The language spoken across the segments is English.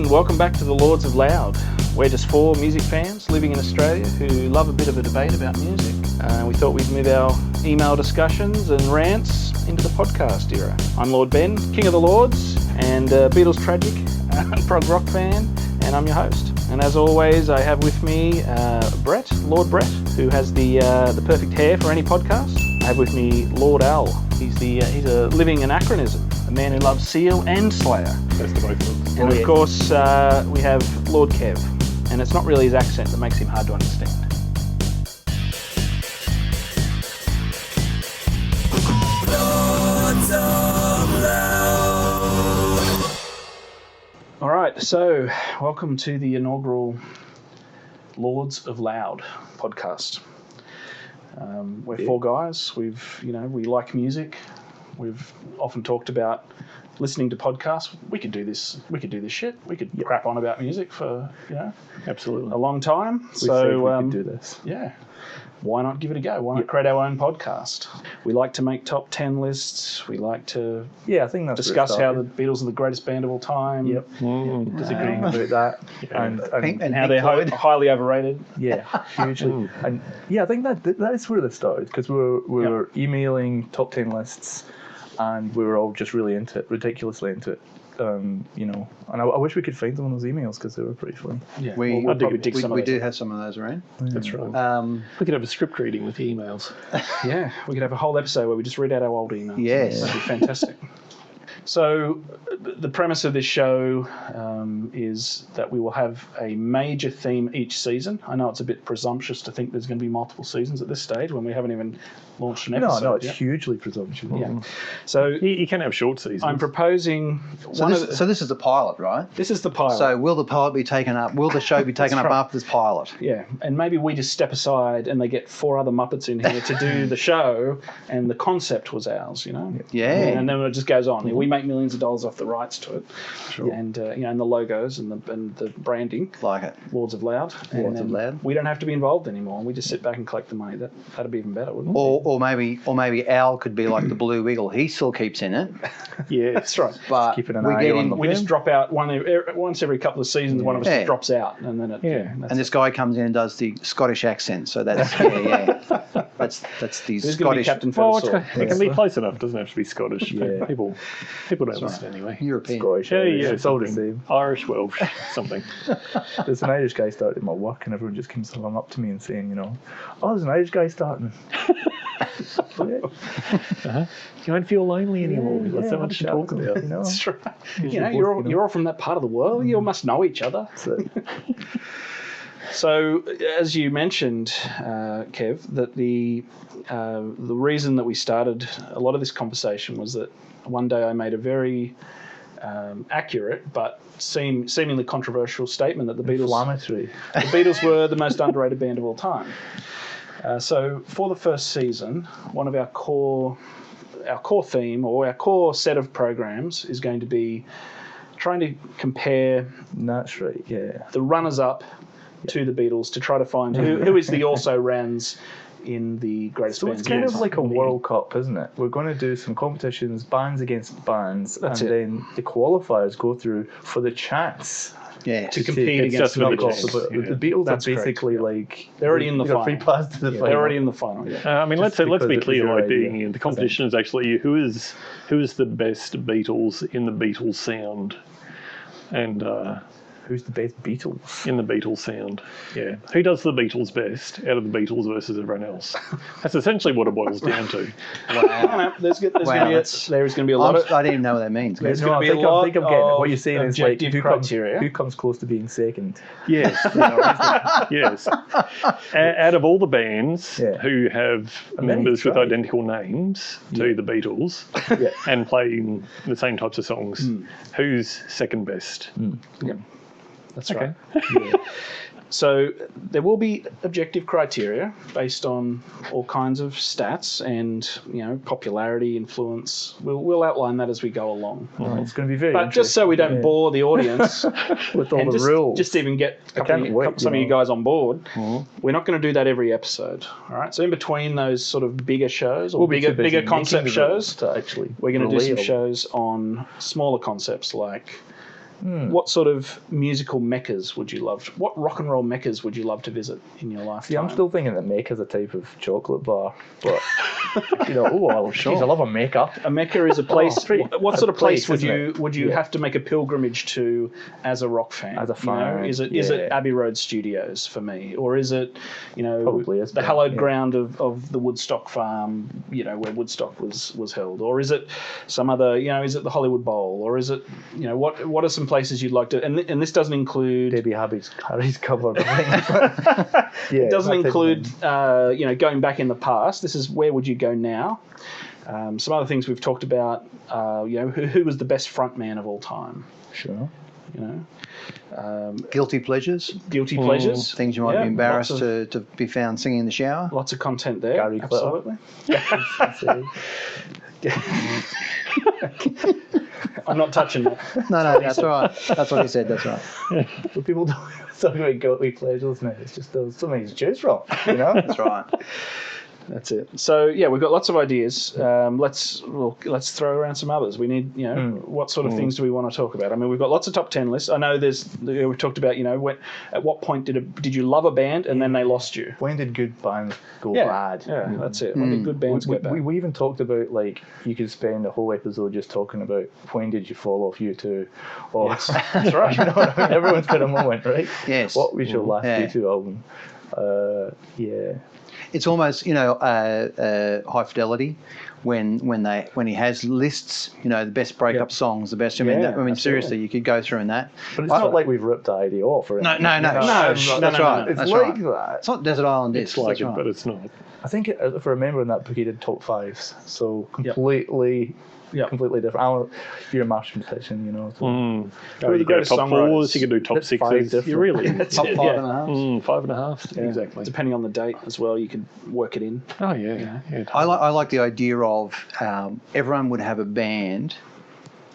and welcome back to the Lords of Loud. We're just four music fans living in Australia who love a bit of a debate about music. We thought we'd move our email discussions and rants into the podcast era. I'm Lord Ben, King of the Lords, and Beatles tragic, prog rock fan, and I'm your host. And as always, I have with me Brett, Lord Brett, who has the perfect hair for any podcast. I have with me Lord Al. He's a living anachronism, a man who loves Seal and Slayer. Best of both of them. And of course, we have Lord Kev, and it's not really his accent that makes him hard to understand. All right, so welcome to the inaugural Lords of Loud podcast. We're four guys. We like music. We've often talked about listening to podcasts. We could do this shit. We could crap on about music for absolutely a long time. We could do this. Yeah. Why not give it a go? Why not create our own podcast? We like to make top 10 lists. We like to I think that's discuss how the Beatles are the greatest band of all time. Yep. Disagreeing about that. And how they're highly overrated. Yeah, hugely. And I think that's where this started, because we were emailing top 10 lists and we were all just really into it, ridiculously into it. And I wish we could find them on those emails because they were pretty funny. Yeah, we do have some of those around. Yeah. That's right. We could have a script reading with the emails. Yeah, we could have a whole episode where we just read out our old emails. Yes. That'd be fantastic. So the premise of this show is that we will have a major theme each season. I know it's a bit presumptuous to think there's going to be multiple seasons at this stage when we haven't even launched an episode. No, it's hugely presumptuous. Yeah. So you can have short seasons. I'm proposing... So this is the pilot, right? This is the pilot. So will the pilot be taken up? Will the show be taken up after this pilot? Yeah, and maybe we just step aside and they get four other Muppets in here to do the show, and the concept was ours, Yeah. And then it just goes on. We make millions of dollars off the rights to it, Sure. and and the logos and the branding, Like it. Lords of Loud. Lords of Loud. We don't have to be involved anymore. We just sit back and collect the money. That'd be even better, wouldn't it? Or maybe Al could be like the Blue Wiggle. He still keeps in it. Yeah, that's right. But keeping an we eye get on in. them. We just drop out once every couple of seasons. One of us just drops out, and then And this guy comes in and does the Scottish accent. So that's that's the Who's going to be Scottish. captain for the sword? It can be close enough. It doesn't have to be Scottish. Yeah. People don't listen anyway. European. Scottish. Yeah, it's all the same. Irish, Welsh, something. There's an Irish guy started at my work, and everyone just comes along up to me and saying, oh, there's an Irish guy starting. You don't feel lonely anymore. There's so much to talk about. That's right. You're all from that part of the world. You all must know each other. So, as you mentioned, Kev, that the reason that we started a lot of this conversation was that one day I made a very accurate but seemingly controversial statement that the Beatles were the most underrated band of all time. So, for the first season, one of our core theme or our core set of programs is going to be trying to compare the runners-up to the Beatles to try to find who is the also-rans in the greatest bands. So it's kind of like a World Cup, isn't it? We're going to do some competitions, bands against bands, then the qualifiers go through for the chance to compete against the Beatles. The Beatles are basically like they're already in the final. Free pass to the final. They're alady in the final. Yeah. Let's be clear. Like the competition is actually who is the best Beatles in the Beatles sound, and who's the best Beatles in the Beatles sound. Yeah, who does the Beatles best out of the Beatles versus everyone else? That's essentially what it boils down to. Wow. There's going to be a lot of. I didn't even know what that means. There's going to be a lot of what you're saying is like criteria. Who comes close to being second? Yes, yes. Out of all the bands who have members with identical names to the Beatles and playing the same types of songs, who's second best? Yeah. That's right. Yeah. So there will be objective criteria based on all kinds of stats and popularity, influence. We'll outline that as we go along. It's going to be very. But just so we don't bore the audience with all the rules, just even get some of you guys on board. We're not going to do that every episode. All right. So in between those sort of bigger shows or bigger concept shows, we're going to do some shows on smaller concepts like What sort of musical meccas would you love? What rock and roll meccas would you love to visit in your lifetime? See, I'm still thinking that Mecca's a type of chocolate bar, but geez, I love a Mecca. A mecca is a place. What sort of place would isn't you it? have to make a pilgrimage to as a rock fan? As a fan, Is it Abbey Road Studios for me, or is it Probably is, the but, hallowed ground of the Woodstock farm, where Woodstock was held, or is it some other is it the Hollywood Bowl, or is it what are some places you'd like to, and this doesn't include Debbie Harry's cover. it doesn't include going back in the past. This is where would you go now. Some other things we've talked about, who was the best frontman of all time. Sure. Guilty pleasures. Guilty pleasures. Things you might be embarrassed to be found singing in the shower. Lots of content there. Gary Absolutely. I'm not touching that. No, that's right. That's what he said. That's right. But people don't talk about guilty pleasures now. It's just there's so many to choose from. That's right. That's it. So we've got lots of ideas. Let's throw around some others. We need, what sort of things do we want to talk about? I mean, we've got lots of top 10 lists. I know we've talked about, at what point did you love a band and then they lost you? When did good bands go bad? Yeah, that's it. When did good bands go bad? We even talked about you could spend a whole episode just talking about when did you fall off U2? Or Yes, that's right. Everyone's got a moment, right? Yes. What was your last U2 album? It's almost High Fidelity when he has lists, the best breakup songs, the best. I mean, seriously, you could go through in that. But it's not like we've ripped the idea off. Or No. That's right. It's That's like right. that. It's not Desert Island Discs. It's like that's it, right. but it's not. I think if I remember in that book he did top fives, so completely different. You're a mathematician, So. You the could go greatest top songwriters. fours, you could do top That's five sixes. different. You really Top 5.5. 5.5. Yeah, Exactly. Depending on the date as well, you could work it in. Oh yeah. I like the idea of everyone would have a band,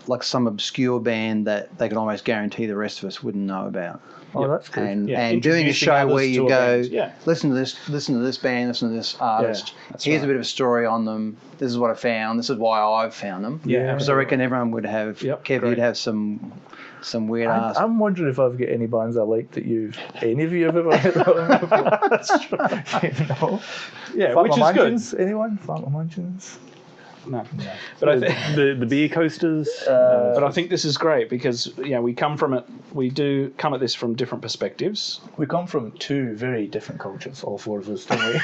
like some obscure band that they could almost guarantee the rest of us wouldn't know about. Oh, that's good. And doing a Introducing show others where to you a go, band. listen to this band, listen to this artist. that's Here's right. a bit of a story on them. This is what I found. This is why I've found them. Yeah, because I reckon everyone would have. Yep, Kev, great. you'd have some weird ass. I'm wondering if I've got any bands I like that any of you have ever heard of. That's true. Yeah, Fat which is Mansions? good. Anyone? Fat Mansions? No. But I think The beer coasters. But I think this is great because we come from it. We do come at this from different perspectives. We come from two very different cultures, all four of us, don't we?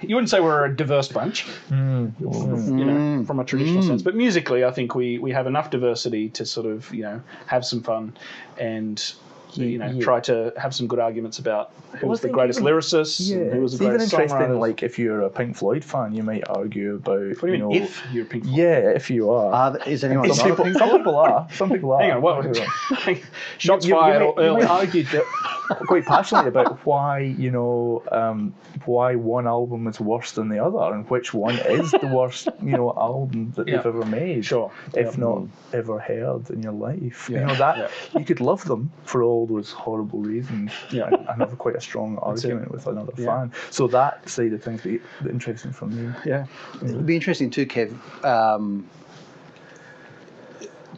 You wouldn't say we're a diverse bunch, from a traditional sense. But musically, I think we have enough diversity to sort of have some fun and try to have some good arguments about who was the greatest lyricist and who was the greatest even interesting, songwriter. like if you're a Pink Floyd fan, you might argue about. What do you mean if you're a Pink Floyd? Yeah, if you are. Is anyone not a Some Pink Floyd? people are. Some people are. Hang on, what? Shots You fired might early. argue quite passionately about why why one album is worse than the other and which one is the worst album that they've ever made. Sure. If not ever heard in your life. Yeah. You could love them for all those horrible reasons and have quite a strong argument with another fan. So that side of things be interesting for me. Yeah. It'd be interesting too, Kev,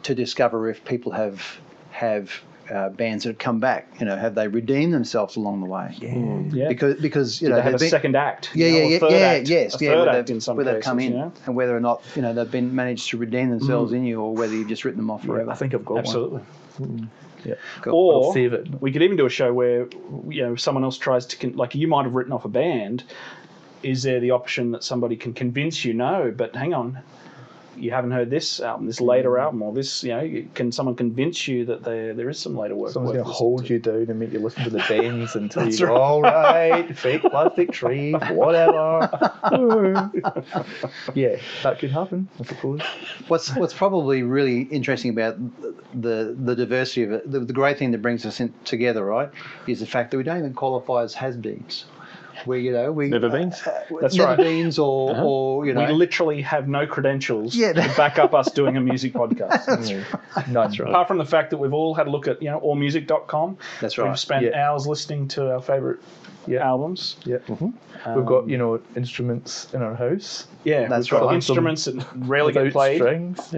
to discover if people have bands that have come back. Have they redeemed themselves along the way? Yeah. Because Did they have a they've been- second act? Yeah, a third act, yes, a third where act they've, in some where they've cases, come in, and whether or not they've been managed to redeem themselves in you, or whether you've just written them off forever. I think I've got Absolutely. one. Yeah. Or I'll save it. we could even do a show where someone else tries to like you might have written off a band. Is there the option that somebody can convince you? No, but hang on, you haven't heard this album, this later album, or this. Can someone convince you that there is some later work? Someone's worth going to listening hold to? you down and make you listen to the Bends until That's you go, right. all right, fake plastic tree, whatever. Yeah, that could happen, I suppose. What's probably really interesting about the diversity of it, the great thing that brings us together, right, is the fact that we don't even qualify as has-beens. We Never beens. That's never right. beens or We literally have no credentials Yeah. to back up us doing a music podcast. None. Right. Apart from the fact that we've all had a look at allmusic.com. That's right. We've spent hours listening to our favourite albums. Yeah. We've got, instruments in our house. Yeah, That's we've got right. instruments that rarely get Without played. strings.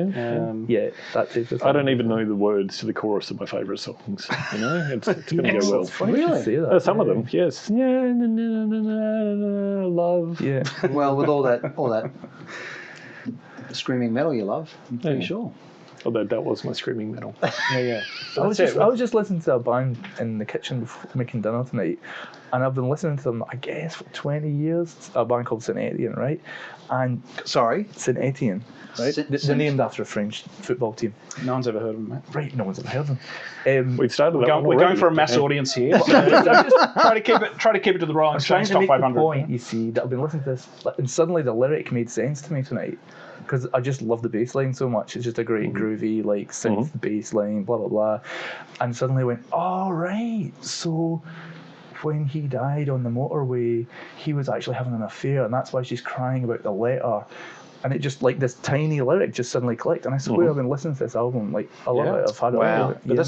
Yeah. That type of thing. I don't even know the words to the chorus of my favourite songs. It's going to go well. It's funny you should say that. Some of them, yes. Love. Yeah. Well, with all that screaming metal you love, I'm pretty sure. Although that was my screaming metal. Yeah. I was just listening to a band in the kitchen before making dinner tonight, and I've been listening to them, I guess, for 20 years. It's a band called St Etienne, right? And Sorry? St Etienne, right? They're named after a French football team. No one's ever heard of them, mate. Right, no one's ever heard of them. We've started We're that one going already. for a mass audience here. So just try to keep it to the Rolling Trying Stones to top make 500. the point, you see, that I've been listening to this, and suddenly the lyric made sense to me tonight. Because I just love the bass line so much. It's just a great groovy, synth bass line, blah, blah, blah. And suddenly I went, oh, right. So when he died on the motorway, he was actually having an affair, and that's why she's crying about the letter. And it just, this tiny lyric just suddenly clicked. And I swear I've been listening to this album, I love it. I've had it. Wow. But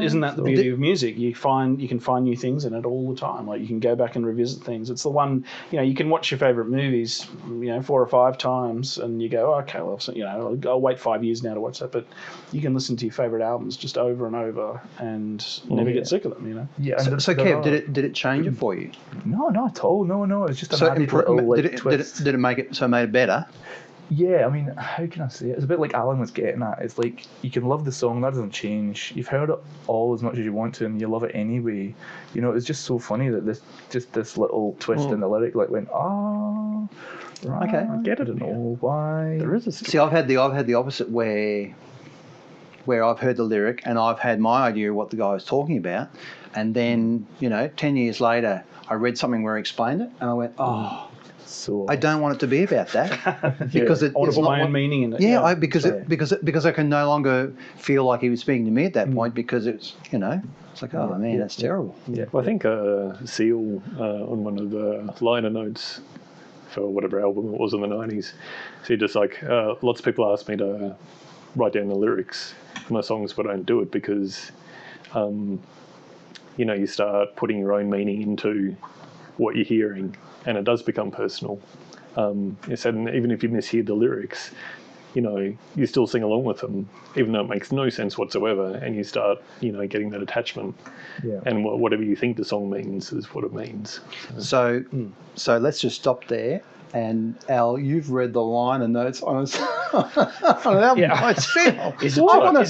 Isn't that the beauty of music? You can find new things in it all the time. You can go back and revisit things. It's the one, you can watch your favourite movies, 4 or 5 times, and you go, okay, well, I'll wait 5 years now to watch that. But you can listen to your favourite albums just over and over and never get sick of them, Yeah. So Kev, did it change it for you? No, not at all. No. It's just So a little, twist. did it make it better? Yeah, I mean, how can I say it? It's a bit like Alan was getting at. It's like, you can love the song, that doesn't change. You've heard it all as much as you want to, and you love it anyway. It's just so funny that this little twist in the lyric went, oh, right, Okay. I get it. I don't know why. There is a story. See, I've had the opposite where I've heard the lyric and I've had my idea of what the guy was talking about, and then 10 years later I read something where he explained it, and I went, oh. So I don't want it to be about that because I want to put my own meaning in it. Yeah, because I can no longer feel like he was speaking to me at that point, because it's it's like, oh man, that's terrible. Yeah. Well, I think Seal on one of the liner notes for whatever album it was in the 90s, so he just lots of people ask me to write down the lyrics for my songs, but I don't do it because you start putting your own meaning into what you're hearing, and it does become personal. He said, and even if you mishear the lyrics, you still sing along with them, even though it makes no sense whatsoever, and you start, getting that attachment. Yeah. And whatever you think the song means is what it means. So let's just stop there. And Al, you've read the liner notes on an album by Seal. Is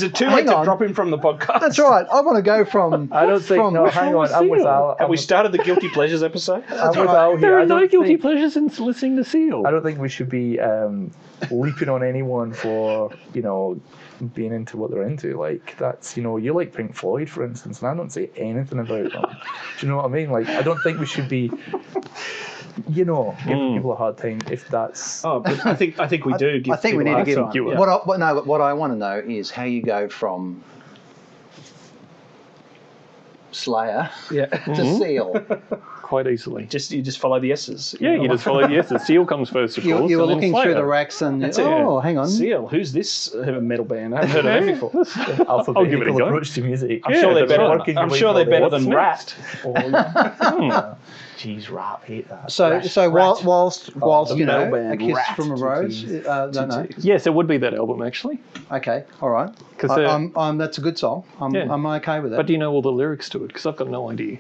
it too late to drop him from the podcast? That's right. I want to go from. I don't think. No, hang on. I'm with Al. Have we started the Guilty Pleasures episode? I'm with Al here. There are no guilty pleasures in listening to Seal. I don't think we should be leaping on anyone for being into what they're into. That's you like Pink Floyd, for instance, and I don't say anything about them. Do you know what I mean? I don't think we should be. Giving people a hard time if that's. Oh, but I think we do. I think we need to give. Yeah. What I want to know is how you go from Slayer to Seal. Quite easily. You just follow the S's. Yeah, you just follow the S's. Seal comes first, of course. You were and then looking Slayer. through the racks and hang on. Seal. Who's this metal band? I haven't heard of them before. Alphabetical I'll give it a go. approach to music. I'm sure they're better. Working your I'm way sure they're through better this. than Rat. Jeez, Rat, hate that. So whilst the metal a band kiss Rat. from a rose. No. Yes, it would be that album, actually. Okay, all right. That's a good song. I'm okay with that. But do you know all the lyrics to it? Because I've got no idea.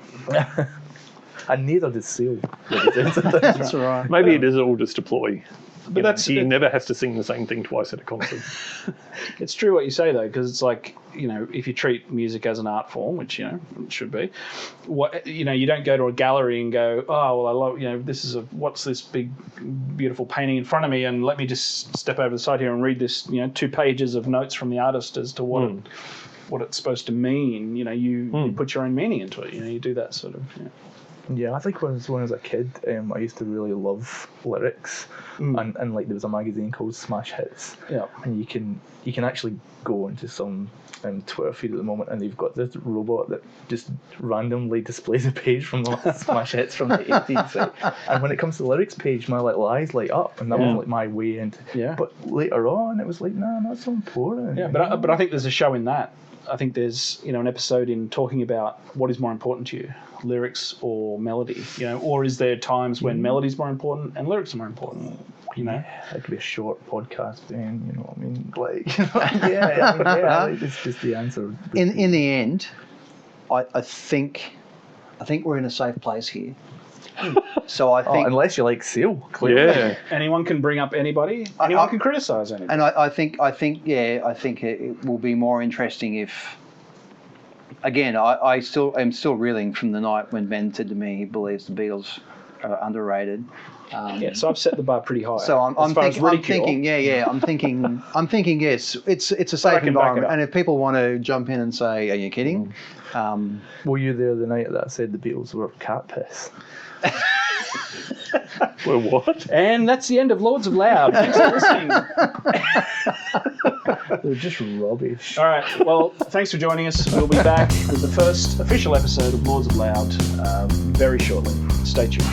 And neither does Seal. That's all right. Maybe it is all just a ploy. But he never has to sing the same thing twice at a concert. It's true what you say, though, because it's if you treat music as an art form, which it should be, you don't go to a gallery and go, oh well, I love what's this big beautiful painting in front of me, and let me just step over the side here and read this 2 pages of notes from the artist as to what it's supposed to mean. You put your own meaning into it. You do that sort of. Yeah, I think when I was a kid, I used to really love lyrics, and there was a magazine called Smash Hits, and you can actually go into some Twitter feed at the moment, and they've got this robot that just randomly displays a page from the Smash Hits from the 80s, right? And when it comes to the lyrics page, my little eyes light up, and that was my way into. Yeah. But later on, it was nah, not so important. Yeah, but I think there's a show in that I think there's an episode in talking about what is more important to you, lyrics or melody, or is there times when melody's more important and lyrics are more important? That could be a short podcast, Ben. You know what I mean? Like, it's just the answer. In the end, I think we're in a safe place here. So I think, unless you like Seal, clearly. Yeah. Anyone can bring up anybody. Anyone can criticise anybody. and I think it will be more interesting if. Again, I'm still reeling from the night when Ben said to me he believes the Beatles are underrated. So I've set the bar pretty high. So I'm thinking, yes, it's a safe environment. And if people want to jump in and say, "Are you kidding?" Were you there the night that I said the Beatles were cat piss? Well, what? And that's the end of Lords of Loud. Thanks for listening. They're just rubbish. All right. Well, thanks for joining us. We'll be back with the first official episode of Lords of Loud very shortly. Stay tuned.